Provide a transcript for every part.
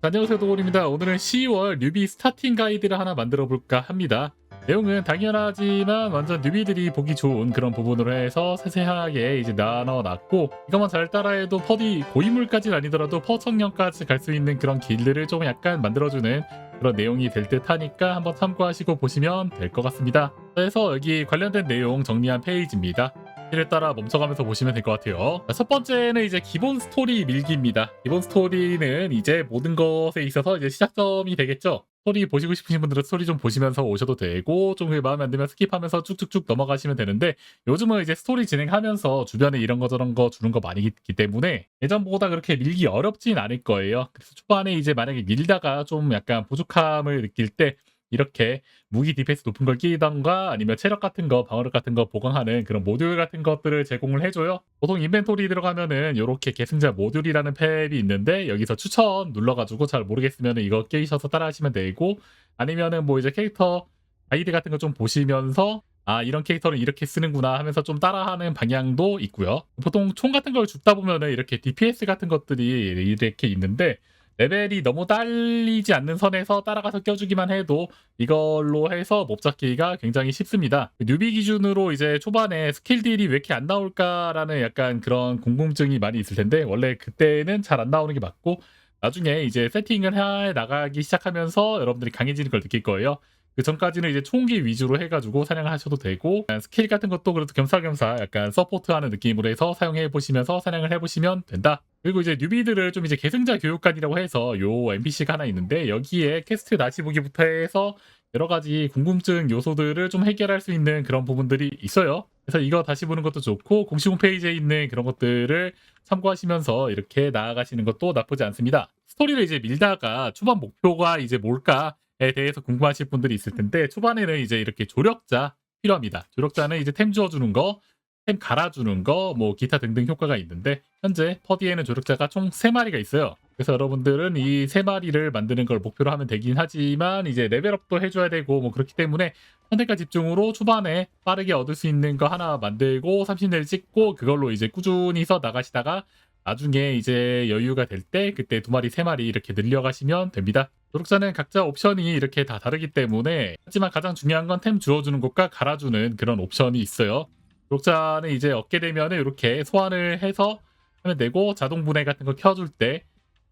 안녕하세요, 도골입니다. 오늘은 10월 뉴비 스타팅 가이드를 하나 만들어 볼까 합니다. 내용은 당연하지만 완전 뉴비들이 보기 좋은 그런 부분으로 해서 세세하게 이제 나눠놨고, 이것만 잘 따라해도 퍼디 고인물까지는 아니더라도 퍼청년까지 갈 수 있는 그런 길들을 좀 약간 만들어주는 그런 내용이 될 듯 하니까 한번 참고하시고 보시면 될 것 같습니다. 그래서 여기 관련된 내용 정리한 페이지입니다. 를 따라 멈춰가면서 보시면 될 것 같아요. 자, 첫 번째는 이제 기본 스토리 밀기입니다. 기본 스토리는 이제 모든 것에 있어서 이제 시작점이 되겠죠. 스토리 보시고 싶으신 분들은 스토리 좀 보시면서 오셔도 되고, 좀 마음에 안 들면 스킵하면서 쭉쭉쭉 넘어가시면 되는데, 요즘은 이제 스토리 진행하면서 주변에 이런 거 저런 거 주는 거 많이 있기 때문에 예전보다 그렇게 밀기 어렵진 않을 거예요. 그래서 초반에 이제 만약에 밀다가 좀 약간 부족함을 느낄 때 이렇게 무기 디펜스 높은 걸 끼던가 아니면 체력 같은 거, 방어력 같은 거 보강하는 그런 모듈 같은 것들을 제공을 해줘요. 보통 인벤토리 들어가면은 이렇게 계승자 모듈이라는 탭이 있는데, 여기서 추천 눌러가지고 잘 모르겠으면 이거 끼셔서 따라하시면 되고, 아니면은 뭐 이제 캐릭터 가이드 같은 거 좀 보시면서 아, 이런 캐릭터는 이렇게 쓰는구나 하면서 좀 따라하는 방향도 있고요. 보통 총 같은 걸 줍다 보면은 이렇게 DPS 같은 것들이 이렇게 있는데, 레벨이 너무 딸리지 않는 선에서 따라가서 껴주기만 해도 이걸로 해서 몹 잡기가 굉장히 쉽습니다. 뉴비 기준으로 이제 초반에 스킬 딜이 왜 이렇게 안 나올까라는 약간 그런 궁금증이 많이 있을 텐데, 원래 그때는 잘 안 나오는 게 맞고, 나중에 이제 세팅을 해 나가기 시작하면서 여러분들이 강해지는 걸 느낄 거예요. 그 전까지는 이제 총기 위주로 해가지고 사냥을 하셔도 되고, 스킬 같은 것도 그래도 겸사겸사 약간 서포트하는 느낌으로 해서 사용해 보시면서 사냥을 해보시면 된다. 그리고 이제 뉴비들을 좀 이제 계승자 교육관이라고 해서 요 NPC가 하나 있는데, 여기에 퀘스트 다시 보기부터 해서 여러 가지 궁금증 요소들을 좀 해결할 수 있는 그런 부분들이 있어요. 그래서 이거 다시 보는 것도 좋고, 공식 홈페이지에 있는 그런 것들을 참고하시면서 이렇게 나아가시는 것도 나쁘지 않습니다. 스토리를 이제 밀다가 초반 목표가 이제 뭘까에 대해서 궁금하실 분들이 있을 텐데, 초반에는 이제 이렇게 조력자 필요합니다. 조력자는 이제 템 주워주는 거, 템 갈아주는 거, 뭐 기타 등등 효과가 있는데, 현재 퍼디에는 조력자가 총 3마리가 있어요. 그래서 여러분들은 이 3마리를 만드는 걸 목표로 하면 되긴 하지만, 이제 레벨업도 해줘야 되고 뭐 그렇기 때문에 선택과 집중으로 초반에 빠르게 얻을 수 있는 거 하나 만들고 30렙 찍고 그걸로 이제 꾸준히 서 나가시다가 나중에 이제 여유가 될 때 그때 2마리 3마리 이렇게 늘려가시면 됩니다. 조력자는 각자 옵션이 이렇게 다 다르기 때문에, 하지만 가장 중요한 건 템 주워주는 것과 갈아주는 그런 옵션이 있어요. 구독자는 이제 얻게 되면은 이렇게 소환을 해서 하면 되고, 자동 분해 같은 거 켜줄 때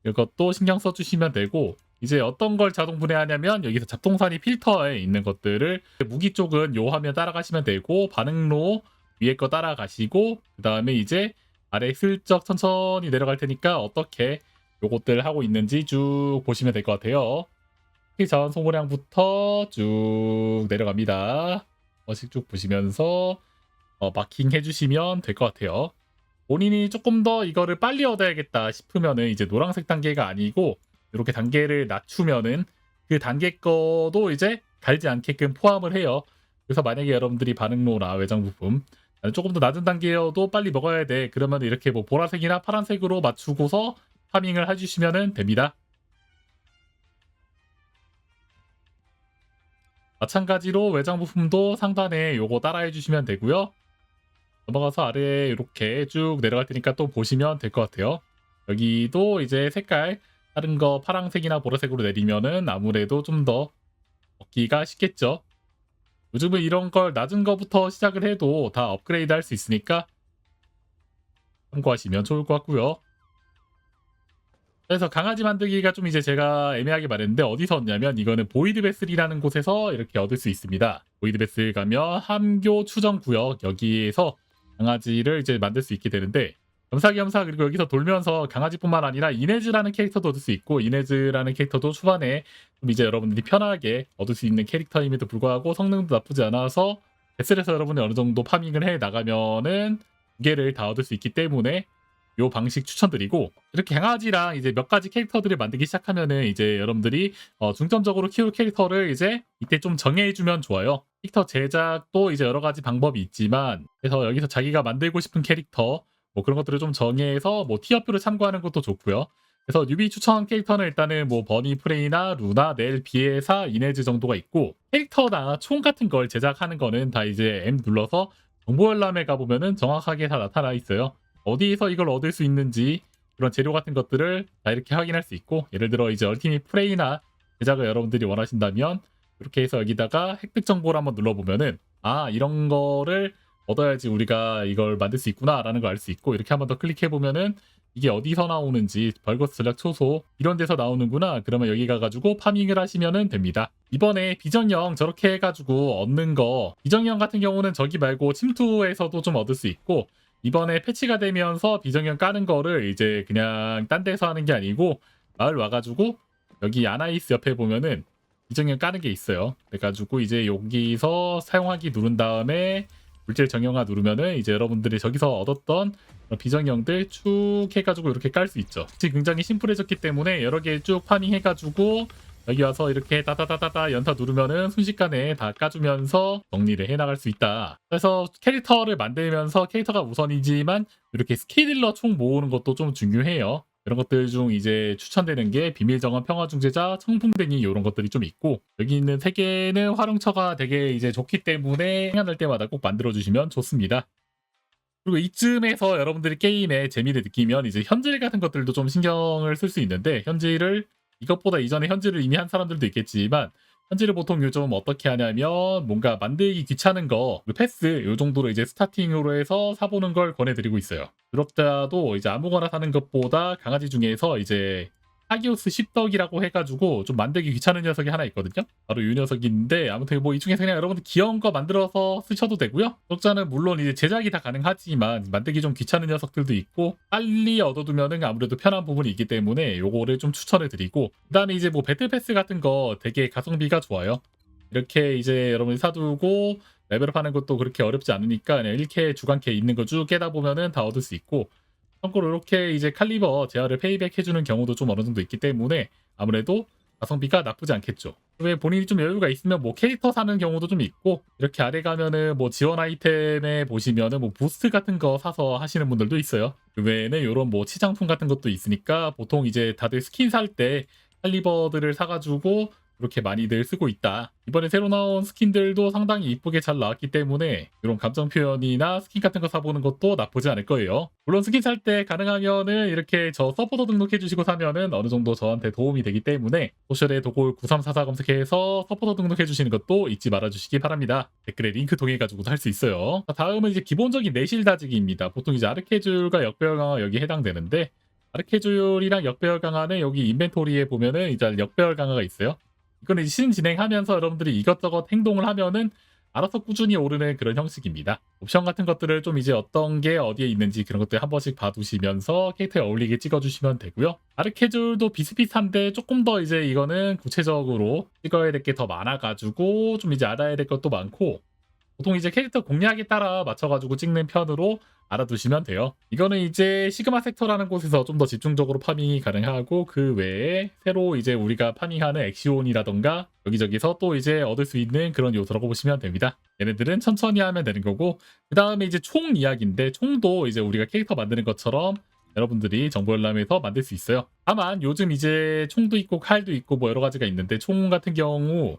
이것도 신경 써주시면 되고, 이제 어떤 걸 자동 분해하냐면 여기서 잡동사니 필터에 있는 것들을, 무기 쪽은 요 화면 따라가시면 되고, 반응로 위에 거 따라가시고, 그 다음에 이제 아래 슬쩍 천천히 내려갈 테니까 어떻게 요것들 하고 있는지 쭉 보시면 될 것 같아요. 자원 소모량부터 쭉 내려갑니다. 어씩 쭉 보시면서 마킹 해주시면 될 것 같아요. 본인이 조금 더 이거를 빨리 얻어야겠다 싶으면은 이제 노란색 단계가 아니고 이렇게 단계를 낮추면은 그 단계 거도 이제 달지 않게끔 포함을 해요. 그래서 만약에 여러분들이 반응로나 외장 부품 조금 더 낮은 단계여도 빨리 먹어야 돼, 그러면 이렇게 뭐 보라색이나 파란색으로 맞추고서 파밍을 해주시면 됩니다. 마찬가지로 외장 부품도 상단에 요거 따라해 주시면 되고요. 넘어가서 아래에 이렇게 쭉 내려갈 테니까 또 보시면 될 것 같아요. 여기도 이제 색깔 다른 거 파란색이나 보라색으로 내리면은 아무래도 좀 더 먹기가 쉽겠죠. 요즘은 이런 걸 낮은 거부터 시작을 해도 다 업그레이드 할 수 있으니까 참고하시면 좋을 것 같고요. 그래서 강아지 만들기가 좀 이제 제가 애매하게 말했는데, 어디서 얻냐면 이거는 보이드 베슬이라는 곳에서 이렇게 얻을 수 있습니다. 보이드 베슬 가면 함교 추정 구역, 여기에서 강아지를 이제 만들 수 있게 되는데, 겸사겸사 그리고 여기서 돌면서 강아지뿐만 아니라 이네즈라는 캐릭터도 얻을 수 있고, 이네즈라는 캐릭터도 초반에 좀 이제 여러분들이 편하게 얻을 수 있는 캐릭터임에도 불구하고 성능도 나쁘지 않아서 베슬에서 여러분이 어느 정도 파밍을 해 나가면은 두 개를 다 얻을 수 있기 때문에 요 방식 추천드리고, 이렇게 강아지랑 이제 몇 가지 캐릭터들을 만들기 시작하면은 이제 여러분들이 중점적으로 키울 캐릭터를 이제 이때 좀 정해주면 좋아요. 캐릭터 제작도 이제 여러 가지 방법이 있지만, 그래서 여기서 자기가 만들고 싶은 캐릭터 뭐 그런 것들을 좀 정해서 뭐 티어표를 참고하는 것도 좋고요. 그래서 뉴비 추천 캐릭터는 일단은 뭐 버니 프레이나 루나, 넬, 비에사, 이네즈 정도가 있고, 캐릭터나 총 같은 걸 제작하는 거는 다 이제 M 눌러서 정보 열람에 가보면은 정확하게 다 나타나 있어요. 어디에서 이걸 얻을 수 있는지 그런 재료 같은 것들을 다 이렇게 확인할 수 있고, 예를 들어 이제 얼티밋 프레이나 제작을 여러분들이 원하신다면 이렇게 해서 여기다가 획득 정보를 한번 눌러보면은 아, 이런 거를 얻어야지 우리가 이걸 만들 수 있구나 라는 걸 알 수 있고, 이렇게 한번 더 클릭해보면은 이게 어디서 나오는지, 벌거스 전략 초소 이런 데서 나오는구나, 그러면 여기 가가지고 파밍을 하시면 됩니다. 이번에 비정형 저렇게 해가지고 얻는 거, 비정형 같은 경우는 저기 말고 침투에서도 좀 얻을 수 있고, 이번에 패치가 되면서 비정형 까는 거를 이제 그냥 딴 데서 하는 게 아니고 마을 와가지고 여기 아나이스 옆에 보면은 비정형 까는 게 있어요. 그래가지고 이제 여기서 사용하기 누른 다음에 물질 정형화 누르면은 이제 여러분들이 저기서 얻었던 비정형들 쭉 해가지고 이렇게 깔 수 있죠. 지금 굉장히 심플해졌기 때문에 여러 개 쭉 파밍해가지고 여기 와서 이렇게 따다다다다 연타 누르면은 순식간에 다 까주면서 정리를 해나갈 수 있다. 그래서 캐릭터를 만들면서 캐릭터가 우선이지만 이렇게 스킬딜러 총 모으는 것도 좀 중요해요. 이런 것들 중 이제 추천되는 게 비밀정원, 평화중재자, 청풍댕이 이런 것들이 좀 있고, 여기 있는 세 개는 활용처가 되게 이제 좋기 때문에 생각날 때마다 꼭 만들어주시면 좋습니다. 그리고 이쯤에서 여러분들이 게임에 재미를 느끼면 이제 현질 같은 것들도 좀 신경을 쓸 수 있는데, 현질을 이것보다 이전에 현질을 이미 한 사람들도 있겠지만 현질을 보통 요즘 어떻게 하냐면 뭔가 만들기 귀찮은 거 패스 요 정도로 이제 스타팅으로 해서 사보는 걸 권해드리고 있어요. 그렇다도 이제 아무거나 사는 것보다 강아지 중에서 이제 하기오스 십덕이라고 해가지고 좀 만들기 귀찮은 녀석이 하나 있거든요. 바로 이 녀석인데, 아무튼 뭐 이 중에서 그냥 여러분들 귀여운 거 만들어서 쓰셔도 되고요. 구독자는 물론 이제 제작이 다 가능하지만 만들기 좀 귀찮은 녀석들도 있고 빨리 얻어두면은 아무래도 편한 부분이 있기 때문에 요거를 좀 추천해 드리고, 그 다음에 이제 뭐 배틀 패스 같은 거 되게 가성비가 좋아요. 이렇게 이제 여러분이 사두고 레벨업 하는 것도 그렇게 어렵지 않으니까 그냥 1캐 주간캐 있는 거 쭉 깨다 보면은 다 얻을 수 있고, 참고로 이렇게 이제 칼리버 제어를 페이백 해주는 경우도 좀 어느 정도 있기 때문에 아무래도 가성비가 나쁘지 않겠죠. 왜 본인이 좀 여유가 있으면 뭐 캐릭터 사는 경우도 좀 있고, 이렇게 아래 가면은 뭐 지원 아이템에 보시면은 뭐 부스트 같은 거 사서 하시는 분들도 있어요. 그 외에는 이런 뭐 치장품 같은 것도 있으니까 보통 이제 다들 스킨 살 때 칼리버들을 사가지고 이렇게 많이들 쓰고 있다. 이번에 새로 나온 스킨들도 상당히 이쁘게 잘 나왔기 때문에 이런 감정 표현이나 스킨 같은 거 사보는 것도 나쁘지 않을 거예요. 물론 스킨 살 때 가능하면은 이렇게 저 서포터 등록해 주시고 사면은 어느 정도 저한테 도움이 되기 때문에 소셜에 도골 9344 검색해서 서포터 등록해 주시는 것도 잊지 말아 주시기 바랍니다. 댓글에 링크 통해 가지고도 할 수 있어요. 다음은 이제 기본적인 내실 다지기입니다. 보통 이제 아르케줄과 역배열 강화 여기 해당되는데, 아르케줄이랑 역배열 강화는 여기 인벤토리에 보면은 이제 역배열 강화가 있어요. 이거는 이제 시즌 진행하면서 여러분들이 이것저것 행동을 하면은 알아서 꾸준히 오르는 그런 형식입니다. 옵션 같은 것들을 좀 이제 어떤 게 어디에 있는지 그런 것들 한 번씩 봐두시면서 캐릭터에 어울리게 찍어주시면 되고요. 아르케줄도 비슷비슷한데 조금 더 이제 이거는 구체적으로 찍어야 될 게 더 많아가지고 좀 이제 알아야 될 것도 많고, 보통 이제 캐릭터 공략에 따라 맞춰가지고 찍는 편으로 알아두시면 돼요. 이거는 이제 시그마 섹터라는 곳에서 좀 더 집중적으로 파밍이 가능하고, 그 외에 새로 이제 우리가 파밍하는 엑시온이라던가 여기저기서 또 이제 얻을 수 있는 그런 요소라고 보시면 됩니다. 얘네들은 천천히 하면 되는 거고, 그 다음에 이제 총 이야기인데, 총도 이제 우리가 캐릭터 만드는 것처럼 여러분들이 정보 열람에서 만들 수 있어요. 다만 요즘 이제 총도 있고 칼도 있고 뭐 여러 가지가 있는데, 총 같은 경우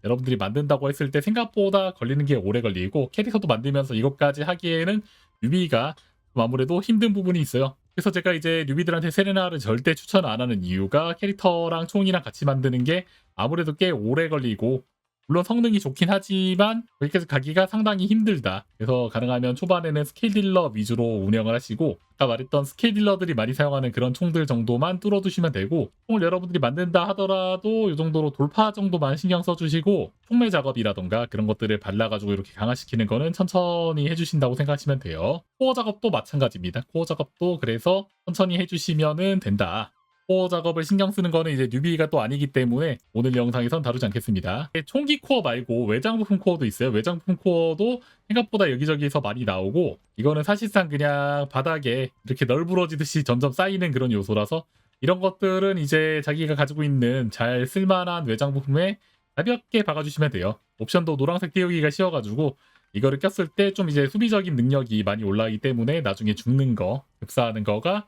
여러분들이 만든다고 했을 때 생각보다 걸리는 게 오래 걸리고, 캐릭터도 만들면서 이것까지 하기에는 뉴비가 좀 아무래도 힘든 부분이 있어요. 그래서 제가 이제 뉴비들한테 세레나를 절대 추천 안 하는 이유가, 캐릭터랑 총이랑 같이 만드는 게 아무래도 꽤 오래 걸리고, 물론 성능이 좋긴 하지만 여기까지 가기가 상당히 힘들다. 그래서 가능하면 초반에는 스킬 딜러 위주로 운영을 하시고, 아까 말했던 스킬 딜러들이 많이 사용하는 그런 총들 정도만 뚫어두시면 되고, 총을 여러분들이 만든다 하더라도 이 정도로 돌파 정도만 신경 써주시고, 촉매 작업이라던가 그런 것들을 발라가지고 이렇게 강화시키는 거는 천천히 해주신다고 생각하시면 돼요. 코어 작업도 마찬가지입니다. 코어 작업도 그래서 천천히 해주시면 된다. 코어 작업을 신경 쓰는 거는 이제 뉴비가 또 아니기 때문에 오늘 영상에선 다루지 않겠습니다. 총기 코어 말고 외장 부품 코어도 있어요. 외장 부품 코어도 생각보다 여기저기서 많이 나오고, 이거는 사실상 그냥 바닥에 이렇게 널브러지듯이 점점 쌓이는 그런 요소라서, 이런 것들은 이제 자기가 가지고 있는 잘 쓸만한 외장 부품에 가볍게 박아주시면 돼요. 옵션도 노란색 띄우기가 쉬워가지고 이거를 꼈을 때 좀 이제 수비적인 능력이 많이 올라가기 때문에 나중에 죽는 거, 급사하는 거가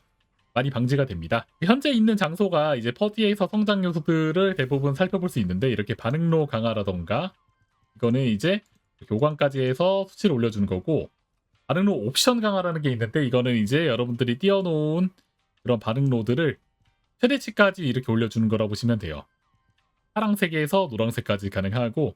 많이 방지가 됩니다. 현재 있는 장소가 이제 퍼티에서 성장 요소들을 대부분 살펴볼 수 있는데, 이렇게 반응로 강화라던가 이거는 이제 교관까지 해서 수치를 올려주는 거고, 반응로 옵션 강화라는 게 있는데, 이거는 이제 여러분들이 띄워놓은 그런 반응 로드를 최대치까지 이렇게 올려주는 거라 보시면 돼요. 파랑색에서 노란색까지 가능하고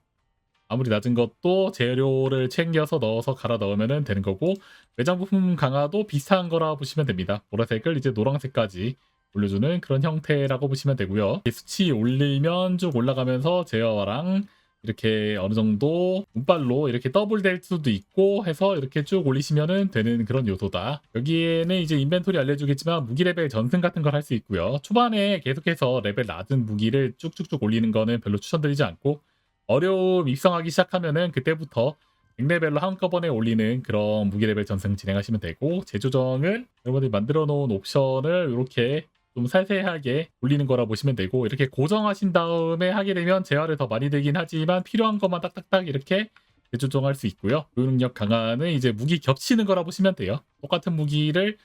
아무리 낮은 것도 재료를 챙겨서 넣어서 갈아 넣으면 되는 거고 외장 부품 강화도 비슷한 거라 보시면 됩니다. 보라색을 이제 노란색까지 올려주는 그런 형태라고 보시면 되고요. 수치 올리면 쭉 올라가면서 제어랑 이렇게 어느 정도 운빨로 이렇게 더블 될 수도 있고 해서 이렇게 쭉 올리시면 되는 그런 요소다. 여기에는 이제 인벤토리 알려주겠지만 무기 레벨 전승 같은 걸 할 수 있고요. 초반에 계속해서 레벨 낮은 무기를 쭉쭉쭉 올리는 거는 별로 추천드리지 않고 어려움 입성하기 시작하면은 그때부터 100레벨로 한꺼번에 올리는 그런 무기 레벨 전승 진행하시면 되고 재조정은 여러분들이 만들어 놓은 옵션을 이렇게 좀 세세하게 올리는 거라 보시면 되고 이렇게 고정하신 다음에 하게 되면 재활을 더 많이 되긴 하지만 필요한 것만 딱딱딱 이렇게 재조정할 수 있고요. 그 능력 강화는 이제 무기 겹치는 거라 보시면 돼요. 똑같은 무기를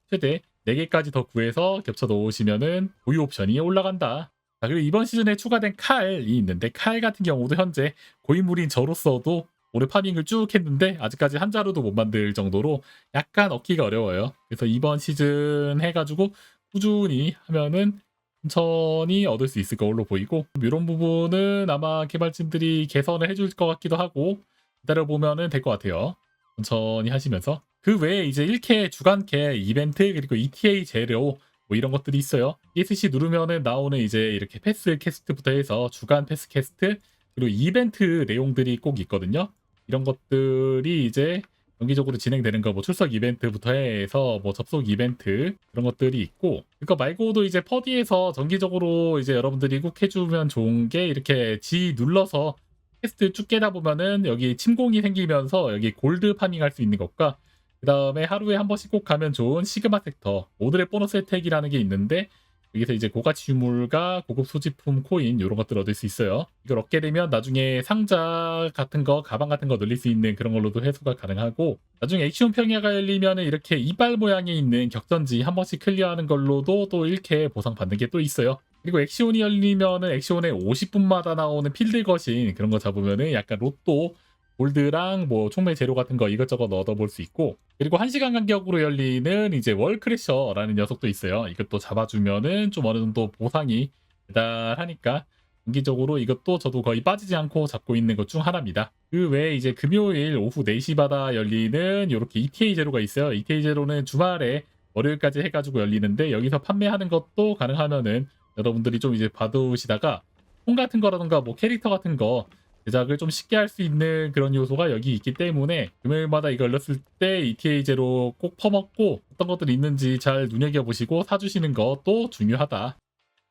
최대 4개까지 더 구해서 겹쳐 놓으시면은 보유 옵션이 올라간다. 자, 그리고 이번 시즌에 추가된 칼이 있는데 칼 같은 경우도 현재 고인물인 저로서도 올해 파밍을 쭉 했는데 아직까지 한 자루도 못 만들 정도로 약간 얻기가 어려워요. 그래서 이번 시즌 해가지고 꾸준히 하면은 천천히 얻을 수 있을 걸로 보이고 이런 부분은 아마 개발진들이 개선을 해줄 것 같기도 하고 기다려보면 될 것 같아요. 천천히 하시면서 그 외에 이제 1캐, 주간캐, 이벤트 그리고 ETA 재료 뭐 이런 것들이 있어요. ESC 누르면은 나오는 이제 이렇게 패스 캐스트부터 해서 주간 패스 캐스트 그리고 이벤트 내용들이 꼭 있거든요. 이런 것들이 이제 정기적으로 진행되는 거 뭐 출석 이벤트부터 해서 뭐 접속 이벤트 그런 것들이 있고 그거 말고도 이제 퍼디에서 정기적으로 이제 여러분들이 꼭 해주면 좋은 게 이렇게 G 눌러서 퀘스트 쭉 깨다 보면은 여기 침공이 생기면서 여기 골드 파밍할 수 있는 것과 그 다음에 하루에 한 번씩 꼭 가면 좋은 시그마 섹터 오드레 보너스 혜택이라는 게 있는데 여기서 이제 고가치 유물과 고급 소지품 코인 이런 것들 얻을 수 있어요. 이걸 얻게 되면 나중에 상자 같은 거 가방 같은 거 늘릴 수 있는 그런 걸로도 회수가 가능하고 나중에 액션 평야가 열리면 이렇게 이빨 모양에 있는 격전지 한 번씩 클리어하는 걸로도 또 1캐 보상 받는 게 또 있어요. 그리고 액시온이 열리면은 액시온에 50분마다 나오는 필드 거신 그런 거 잡으면은 약간 로또 골드랑 뭐 총매 재료 같은 거 이것저것 얻어볼 수 있고 그리고 1시간 간격으로 열리는 이제 월크래셔라는 녀석도 있어요. 이것도 잡아주면은 좀 어느 정도 보상이 배달하니까 정기적으로 이것도 저도 거의 빠지지 않고 잡고 있는 것 중 하나입니다. 그 외에 이제 금요일 오후 4시마다 열리는 이렇게 ETA 제로가 있어요. ETA 제로는 주말에 월요일까지 해가지고 열리는데 여기서 판매하는 것도 가능하면은 여러분들이 좀 이제 받으시다가 폰 같은 거라던가 뭐 캐릭터 같은 거 제작을 좀 쉽게 할 수 있는 그런 요소가 여기 있기 때문에 금요일마다 이거 열렸을 때 ETA제로 꼭 퍼먹고 어떤 것들이 있는지 잘 눈여겨보시고 사주시는 것도 중요하다.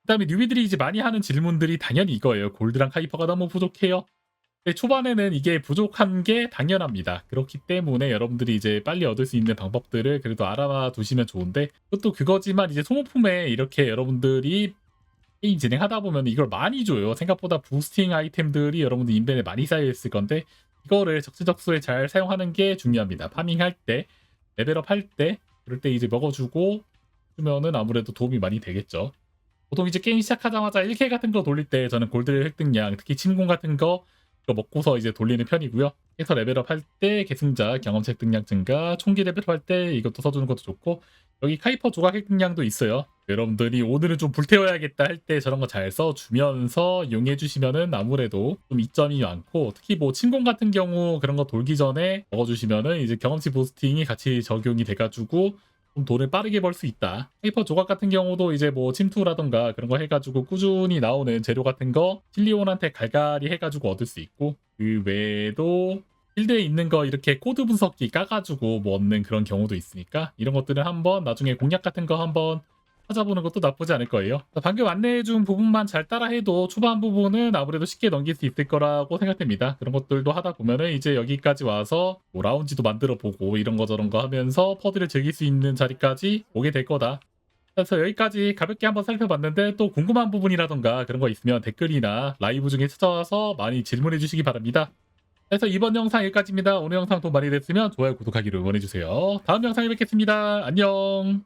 그 다음에 뉴비들이 이제 많이 하는 질문들이 당연히 이거예요. 골드랑 카이퍼가 너무 부족해요. 근데 초반에는 이게 부족한 게 당연합니다. 그렇기 때문에 여러분들이 이제 빨리 얻을 수 있는 방법들을 그래도 알아봐 두시면 좋은데 그것도 그거지만 이제 소모품에 이렇게 여러분들이 게임 진행하다 보면 이걸 많이 줘요. 생각보다 부스팅 아이템들이 여러분들 인벤에 많이 쌓여있을 건데 이거를 적재적소에 잘 사용하는 게 중요합니다. 파밍할 때, 레벨업 할 때 그럴 때 이제 먹어주고 주면은 아무래도 도움이 많이 되겠죠. 보통 이제 게임 시작하자마자 1캐 같은 거 돌릴 때 저는 골드 획득량, 특히 침공 같은 거 이거 먹고서 이제 돌리는 편이고요. 해서 레벨업 할 때 계승자, 경험치 획득량 증가, 총기 레벨업 할 때 이것도 써주는 것도 좋고 여기 카이퍼 조각 획득량도 있어요. 여러분들이 오늘은 좀 불태워야겠다 할 때 저런 거 잘 써주면서 이용해 주시면은 아무래도 좀 이점이 많고 특히 뭐 침공 같은 경우 그런 거 돌기 전에 먹어주시면은 이제 경험치 부스팅이 같이 적용이 돼가지고 좀 돈을 빠르게 벌 수 있다. 페이퍼 조각 같은 경우도 이제 뭐 침투라던가 그런 거 해가지고 꾸준히 나오는 재료 같은 거 실리온한테 갈갈이 해가지고 얻을 수 있고 그 외에도 필드에 있는 거 이렇게 코드 분석기 까가지고 뭐 얻는 그런 경우도 있으니까 이런 것들은 한번 나중에 공략 같은 거 한번 찾아보는 것도 나쁘지 않을 거예요. 방금 안내해준 부분만 잘 따라해도 초반 부분은 아무래도 쉽게 넘길 수 있을 거라고 생각됩니다. 그런 것들도 하다 보면은 이제 여기까지 와서 뭐 라운지도 만들어 보고 이런 거 저런 거 하면서 퍼드를 즐길 수 있는 자리까지 오게 될 거다. 그래서 여기까지 가볍게 한번 살펴봤는데 또 궁금한 부분이라던가 그런 거 있으면 댓글이나 라이브 중에 찾아와서 많이 질문해 주시기 바랍니다. 그래서 이번 영상 여기까지입니다. 오늘 영상 도움 많이 됐으면 좋아요, 구독하기를 응원해주세요. 다음 영상에 뵙겠습니다. 안녕.